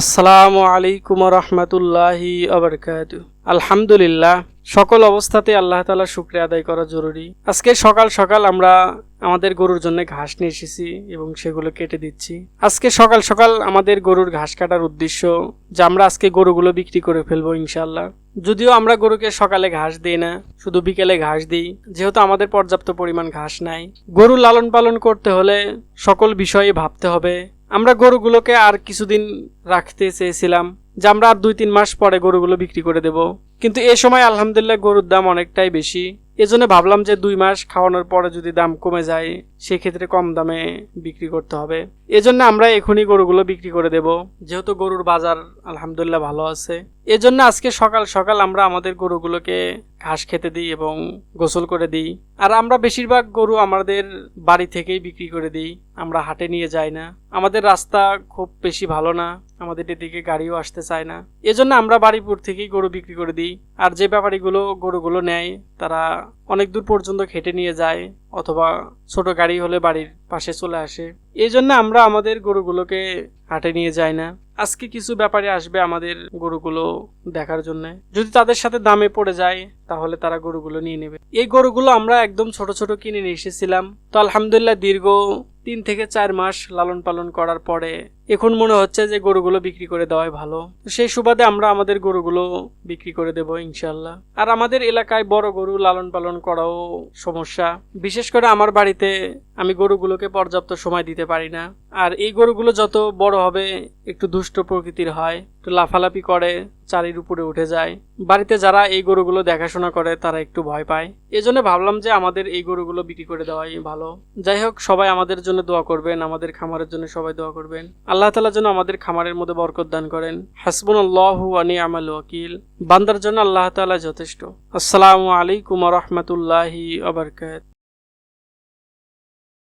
আসসালামু আলাইকুম রহমতুল্লাহি আবরকাতু। আলহামদুলিল্লাহ, সকল অবস্থাতে আল্লাহ তাআলার শুকরিয়া আদায় করা জরুরি। আজকে সকাল সকাল আমরা আমাদের গরুর জন্য ঘাস নিয়ে এসেছি এবং সেগুলো কেটে দিচ্ছি। আজকে সকাল সকাল আমাদের গরুর ঘাস কাটার উদ্দেশ্য যে আমরা আজকে গরুগুলো বিক্রি করে ফেলবো ইনশাআল্লাহ। যদিও আমরা গরুকে সকালে ঘাস দিই না, শুধু বিকেলে ঘাস দিই, যেহেতু আমাদের পর্যাপ্ত পরিমাণ ঘাস নাই। গরু লালন পালন করতে হলে সকল বিষয়ে ভাবতে হবে। আমরা গরুগুলোকে আর কিছুদিন রাখতে চেয়েছিলাম যে আমরা আর 2-3 মাস পরে গরুগুলো বিক্রি করে দেব, কিন্তু এ সময় আলহামদুলিল্লাহ গরুর দাম অনেকটাই বেশি। এজন্য ভাবলাম যে 2 মাস খাওয়ানোর পরে যদি দাম কমে যায় সেক্ষেত্রে কম দামে বিক্রি করতে হবে। এজন্য আমরা এখনই গরুগুলো বিক্রি করে দেব, যেহেতু গরুর বাজার আলহামদুলিল্লাহ ভালো আছে। এজন্য আজকে সকাল সকাল আমরা আমাদের গরুগুলোকে ঘাস খেতে দিই এবং গোসল করে দিই। আর আমরা বেশিরভাগ গরু আমাদের বাড়ি থেকেই বিক্রি করে দিই, আমরা হাটে নিয়ে যাই না। আমাদের রাস্তা খুব বেশি ভালো না, আমাদের এদিকে গাড়িও আসতে চায় না। এজন্য আমরা বাড়িপুর থেকেই গরু বিক্রি করে দিই। আর যে ব্যাপারীগুলো গরুগুলো নেয় তারা অনেক দূর পর্যন্ত খেটে নিয়ে যায়, অথবা ছোট গাড়ি হলে বাড়ির পাশে চলে আসে। এই জন্য আমরা আমাদের গরুগুলোকে হাটে নিয়ে যাই না। আজকে কিছু ব্যাপারী আসবে আমাদের গরুগুলো দেখার জন্য, যদি তাদের সাথে দামে পড়ে যায় তাহলে তারা গরুগুলো নিয়ে নেবে। এই গরুগুলো আমরা একদম ছোট ছোট কিনে নিয়ে এসেছিলাম, তো আলহামদুলিল্লাহ দীর্ঘ 3 থেকে 4 মাস লালন পালন করার পরে এখন মনে হচ্ছে যে গরুগুলো বিক্রি করে দেওয়াই ভালো। সেই সুবাদে আমরা আমাদের গরুগুলো বিক্রি করে দেব ইনশাল্লাহ। আর আমাদের এলাকায় বড় গরু লালন পালন করাও সমস্যা, বিশেষ করে আমার বাড়িতে আমি গরুগুলোকে পর্যাপ্ত সময় দিতে পারি না। আর এই গরুগুলো যত বড় হবে একটু দুষ্ট প্রকৃতির হয়, একটু লাফালাফি করে, চারির উপরে উঠে যায়। বাড়িতে যারা এই গরুগুলো দেখাশোনা করে তারা একটু ভয় পায়। এজন্য ভাবলাম যে আমাদের এই গরুগুলো বিক্রি করে দেওয়াই ভালো। যাই হোক, সবাই আমাদের জন্য দোয়া করবেন, আমাদের খামারের জন্য সবাই দোয়া করবেন। আল্লাহ তাআলা যেন আমাদের খামারের মধ্যে বরকত দান করেন। হাসবুনাল্লাহু ওয়া নি'মাল ওয়াকিল। বান্দার জন্য আল্লাহ তাআলা যথেষ্ট। আসসালামু আলাইকুম ওয়া রাহমাতুল্লাহি ওয়া বারাকাতুহু।